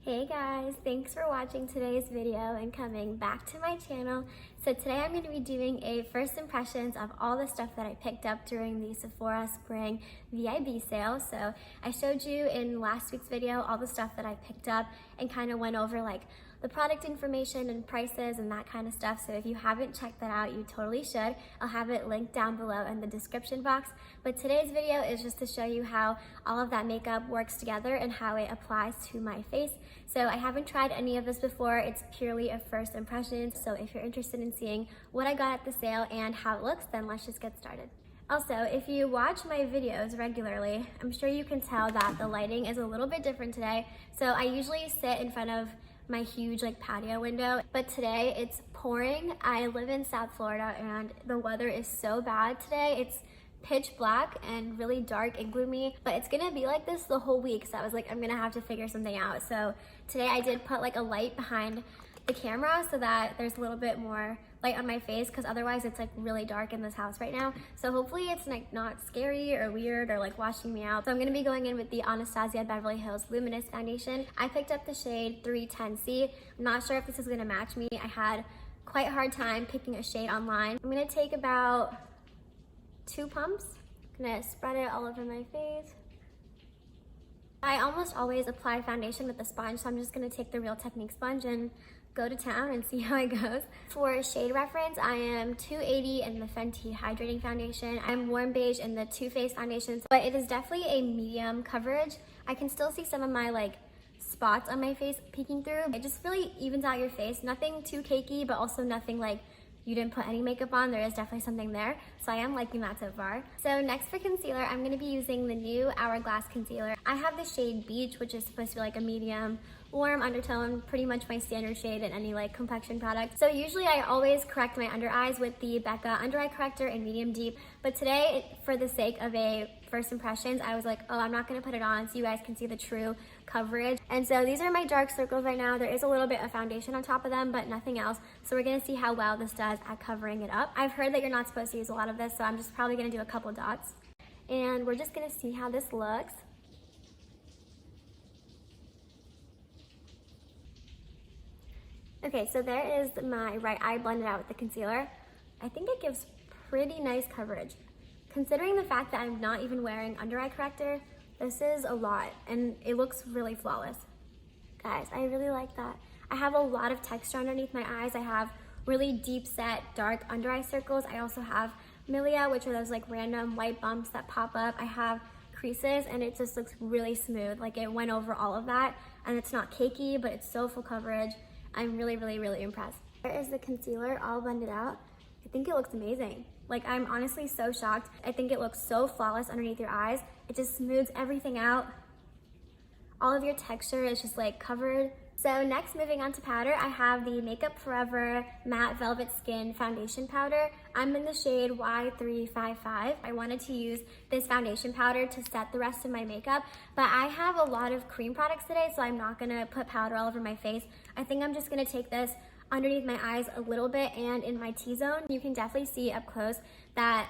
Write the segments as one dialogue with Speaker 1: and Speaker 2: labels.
Speaker 1: Hey guys, thanks for watching today's video and coming back to my channel. So today I'm going to be doing a first impressions of all the stuff that I picked up during the Sephora Spring VIB sale. So I showed you in last week's video all the stuff that I picked up and kind of went over like the product information and prices and that kind of stuff. So if you haven't checked that out, you totally should. I'll have it linked down below in the description box. But today's video is just to show you how all of that makeup works together and how it applies to my face. So I haven't tried any of this before. It's purely a first impression. So if you're interested in seeing what I got at the sale and how it looks, then let's just get started. Also, if you watch my videos regularly, I'm sure you can tell that the lighting is a little bit different today. So I usually sit in front of my huge patio window, but today it's pouring. I live in South Florida and the weather is so bad today. It's pitch black and really dark and gloomy, but it's gonna be like this the whole week. So I was like, I'm gonna have to figure something out. So today I did put a light behind the camera so that there's a little bit more light on my face, because otherwise it's really dark in this house right now. So hopefully it's not scary or weird or washing me out. So I'm gonna be going in with the Anastasia Beverly Hills Luminous Foundation. I picked up the shade 310C. I'm not sure if this is gonna match me. I had quite a hard time picking a shade online. I'm gonna take about 2 pumps. I'm gonna spread it all over my face. I almost always apply foundation with a sponge, so I'm just gonna take the Real Technique sponge and go to town and see how it goes. For shade reference, I am 280 in the Fenty Hydrating Foundation. I'm warm beige in the Too Faced foundations, but it is definitely a medium coverage. I can still see some of my spots on my face peeking through. It just really evens out your face. Nothing too cakey, but also nothing you didn't put any makeup on. There is definitely something there. So I am liking that so far. So next for concealer, I'm gonna be using the new Hourglass concealer. I have the shade Beech, which is supposed to be a medium warm undertone, pretty much my standard shade in any complexion product. So usually I always correct my under eyes with the Becca under eye corrector in medium deep. But today, for the sake of a first impressions, I was like, oh, I'm not gonna put it on so you guys can see the true coverage. And so these are my dark circles right now. There is a little bit of foundation on top of them, but nothing else. So we're gonna see how well this does at covering it up. I've heard that you're not supposed to use a lot of this, so I'm just probably gonna do a couple dots. And we're just gonna see how this looks. Okay, so there is my right eye blended out with the concealer. I think it gives pretty nice coverage. Considering the fact that I'm not even wearing under eye corrector, this is a lot and it looks really flawless. Guys, I really like that. I have a lot of texture underneath my eyes. I have really deep set dark under eye circles. I also have milia, which are those random white bumps that pop up. I have creases and it just looks really smooth. It went over all of that and it's not cakey, but it's so full coverage. I'm really, really, really impressed. There is the concealer all blended out. I think it looks amazing. I'm honestly so shocked. I think it looks so flawless underneath your eyes. It just smooths everything out. All of your texture is just covered. So next, moving on to powder, I have the Makeup Forever Matte Velvet Skin Foundation Powder. I'm in the shade Y355. I wanted to use this foundation powder to set the rest of my makeup, but I have a lot of cream products today, so I'm not gonna put powder all over my face. I think I'm just gonna take this underneath my eyes a little bit and in my T-zone. You can definitely see up close that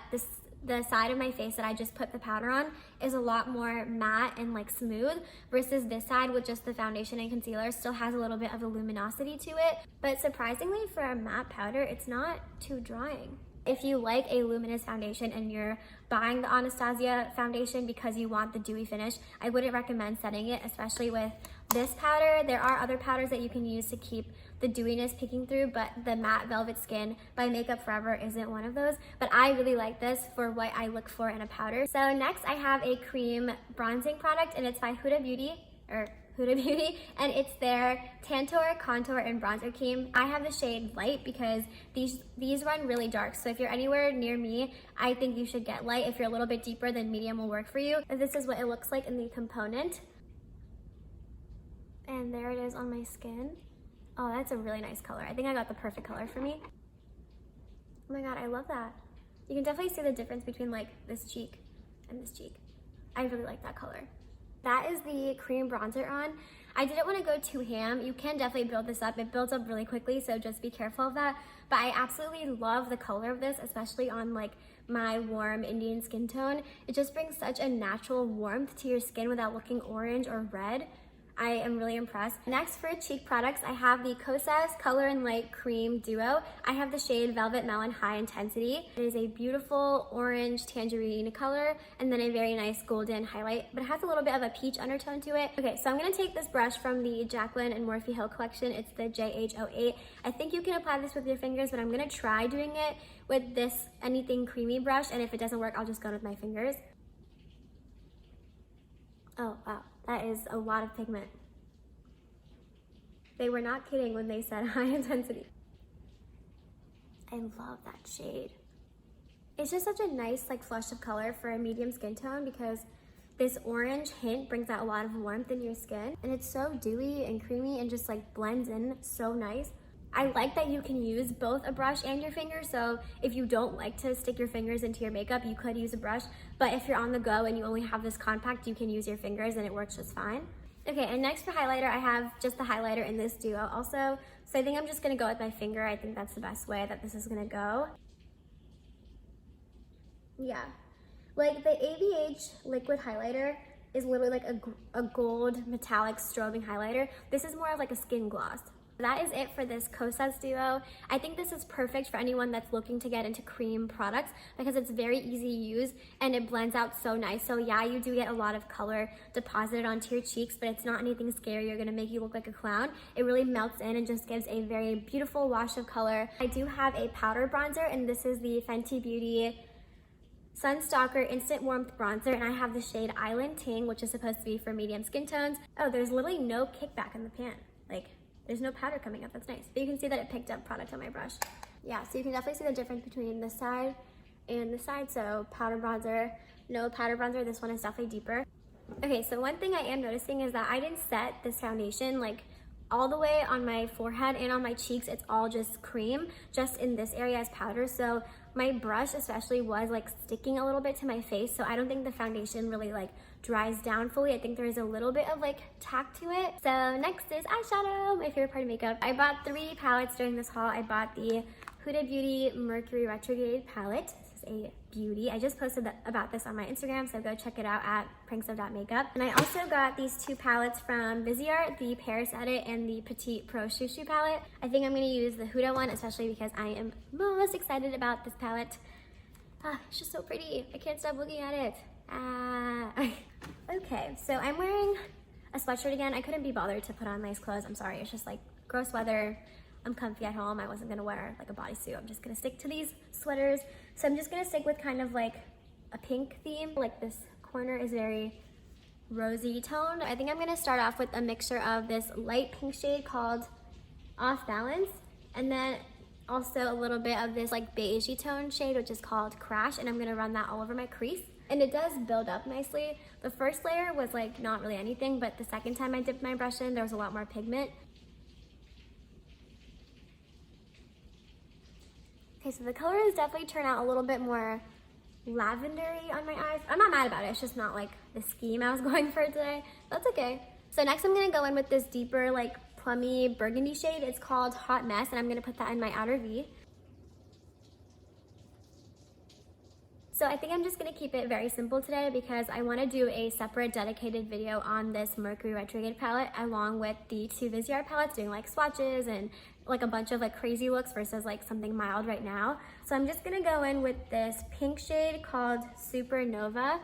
Speaker 1: the side of my face that I just put the powder on is a lot more matte and smooth, versus this side with just the foundation and concealer still has a little bit of a luminosity to it. But surprisingly, for a matte powder, it's not too drying. If you like a luminous foundation and you're buying the Anastasia foundation because you want the dewy finish, I wouldn't recommend setting it, especially with this powder. There are other powders that you can use to keep the dewiness peeking through, but the Matte Velvet Skin by Makeup Forever isn't one of those. But I really like this for what I look for in a powder. So next I have a cream bronzing product, and it's by Huda Beauty, and it's their Tantour Contour and Bronzer Cream. I have the shade Light because these run really dark. So if you're anywhere near me, I think you should get Light. If you're a little bit deeper, then medium will work for you. And this is what it looks like in the component. And there it is on my skin. Oh, that's a really nice color. I think I got the perfect color for me. Oh my God, I love that. You can definitely see the difference between this cheek and this cheek. I really like that color. That is the cream bronzer on. I didn't want to go too ham. You can definitely build this up. It builds up really quickly, so just be careful of that. But I absolutely love the color of this, especially on my warm Indian skin tone. It just brings such a natural warmth to your skin without looking orange or red. I am really impressed. Next, for cheek products, I have the Kosas Color and Light Cream Duo. I have the shade Velvet Melon High Intensity. It is a beautiful orange tangerine color and then a very nice golden highlight, but it has a little bit of a peach undertone to it. Okay, so I'm gonna take this brush from the Jaclyn and Morphe Hill collection. It's the JH08. I think you can apply this with your fingers, but I'm gonna try doing it with this anything creamy brush, and if it doesn't work, I'll just go with my fingers. Oh, wow. That is a lot of pigment. They were not kidding when they said high intensity. I love that shade. It's just such a nice like flush of color for a medium skin tone because this orange hint brings out a lot of warmth in your skin, and it's so dewy and creamy and just like blends in so nice. I like that you can use both a brush and your fingers, so if you don't like to stick your fingers into your makeup, you could use a brush, but if you're on the go and you only have this compact, you can use your fingers and it works just fine. Okay, and next for highlighter, I have just the highlighter in this duo also, so I think I'm just gonna go with my finger. I think that's the best way that this is gonna go. Yeah, like the ABH liquid highlighter is literally like a gold metallic strobing highlighter. This is more of like a skin gloss. That is it for this Kosas duo. I think this is perfect for anyone that's looking to get into cream products because it's very easy to use and it blends out so nice. So yeah, you do get a lot of color deposited onto your cheeks, but it's not anything scary or gonna make you look like a clown. It really melts in and just gives a very beautiful wash of color. I do have a powder bronzer, and this is the Fenty Beauty Sun Stalker Instant Warmth Bronzer, and I have the shade Island Ting, which is supposed to be for medium skin tones. Oh, there's literally no kickback in the pan. Like, there's no powder coming up, that's nice. But you can see that it picked up product on my brush. Yeah, so you can definitely see the difference between this side and this side. So powder bronzer, no powder bronzer, this one is definitely deeper. Okay, so one thing I am noticing is that I didn't set this foundation like all the way on my forehead and on my cheeks. It's all just cream, just in this area as powder. So my brush especially was like sticking a little bit to my face, so I don't think the foundation really like dries down fully. I think there's a little bit of like tack to it. So next is eyeshadow, my favorite part of makeup. I bought 3 palettes during this haul. I bought the Huda Beauty Mercury Retrograde palette. This is a beauty. I just posted about this on my Instagram, so go check it out at pranksofmakeup. And I also got these 2 palettes from Viseart, the Paris Edit and the Petite Pro Chou Chou palette. I think I'm gonna use the Huda one, especially because I am most excited about this palette. Ah, it's just so pretty. I can't stop looking at it. Okay, so I'm wearing a sweatshirt again. I couldn't be bothered to put on nice clothes. I'm sorry, it's just like gross weather. I'm comfy at home. I wasn't gonna wear like a bodysuit. I'm just gonna stick to these sweaters. So I'm just gonna stick with kind of like a pink theme. Like this corner is very rosy toned. I think I'm gonna start off with a mixture of this light pink shade called Off Balance, and then also a little bit of this like beigey tone shade, which is called Crash, and I'm gonna run that all over my crease. And it does build up nicely. The first layer was like not really anything, but the second time I dipped my brush in, there was a lot more pigment. Okay, so the colors definitely turn out a little bit more lavendery on my eyes. I'm not mad about it, it's just not like the scheme I was going for today. That's okay. So next I'm gonna go in with this deeper like plummy burgundy shade. It's called Hot Mess, and I'm gonna put that in my outer V. So I think I'm just gonna keep it very simple today because I wanna do a separate dedicated video on this Mercury Retrograde palette along with the 2 Viseart palettes, doing like swatches and like a bunch of like crazy looks versus like something mild right now. So I'm just gonna go in with this pink shade called Supernova.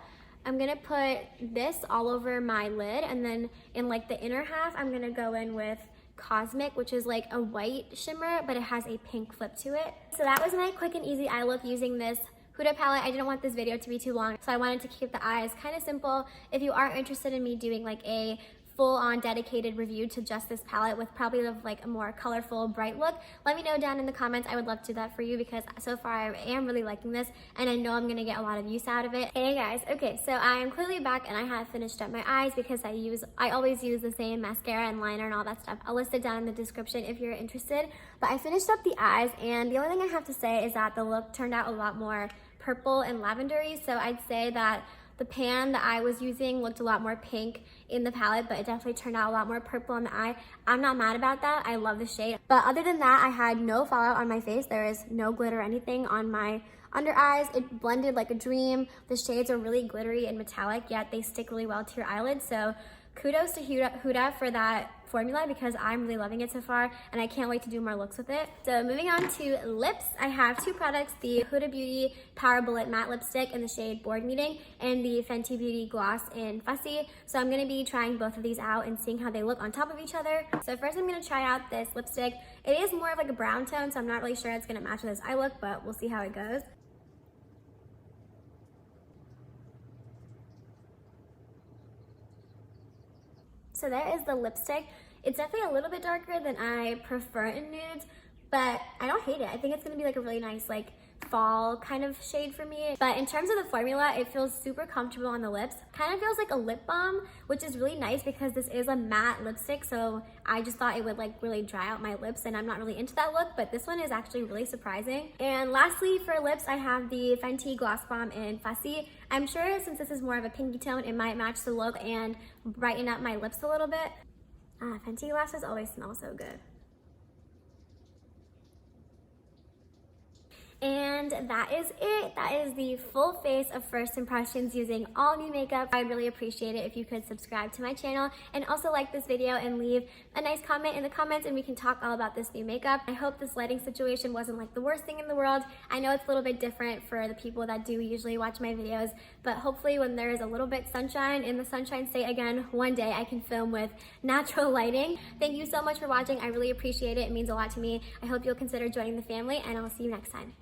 Speaker 1: I'm gonna put this all over my lid, and then in like the inner half, I'm gonna go in with Cosmic, which is like a white shimmer, but it has a pink flip to it. So that was my quick and easy eye look using this Huda palette. I didn't want this video to be too long, so I wanted to keep the eyes kind of simple. If you are interested in me doing like a full-on dedicated review to just this palette with probably like a more colorful, bright look, let me know down in the comments. I would love to do that for you because so far I am really liking this and I know I'm gonna get a lot of use out of it. Hey guys, okay, so I am clearly back and I have finished up my eyes because I always use the same mascara and liner and all that stuff. I'll list it down in the description if you're interested. But I finished up the eyes, and the only thing I have to say is that the look turned out a lot more purple and lavendery. So I'd say that the pan that I was using looked a lot more pink in the palette, but it definitely turned out a lot more purple on the eye. I'm not mad about that. I love the shade. But other than that, I had no fallout on my face. There is no glitter or anything on my under eyes. It blended like a dream. The shades are really glittery and metallic, yet they stick really well to your eyelids. So kudos to Huda for that formula because I'm really loving it so far and I can't wait to do more looks with it. So moving on to lips, I have two products, the Huda Beauty Power Bullet Matte Lipstick in the shade Board Meeting and the Fenty Beauty Gloss in Fussy. So I'm gonna be trying both of these out and seeing how they look on top of each other. So first I'm gonna try out this lipstick. It is more of like a brown tone, so I'm not really sure it's gonna match with this eye look, but we'll see how it goes. So there is the lipstick. It's definitely a little bit darker than I prefer in nudes, but I don't hate it. I think it's gonna be like a really nice like fall kind of shade for me. But in terms of the formula, it feels super comfortable on the lips. Kind of feels like a lip balm, which is really nice because this is a matte lipstick, so I just thought it would like really dry out my lips, and I'm not really into that look, but this one is actually really surprising. And lastly, for lips, I have the Fenty Gloss Bomb in Fussy. I'm sure since this is more of a pinky tone, it might match the look and brighten up my lips a little bit. Fenty glosses always smell so good. And that is it. That is the full face of first impressions using all new makeup. I'd really appreciate it if you could subscribe to my channel and also like this video and leave a nice comment in the comments and we can talk all about this new makeup. I hope this lighting situation wasn't like the worst thing in the world. I know it's a little bit different for the people that do usually watch my videos, but hopefully when there is a little bit sunshine in the Sunshine State again, one day I can film with natural lighting. Thank you so much for watching. I really appreciate it. It means a lot to me. I hope you'll consider joining the family and I'll see you next time.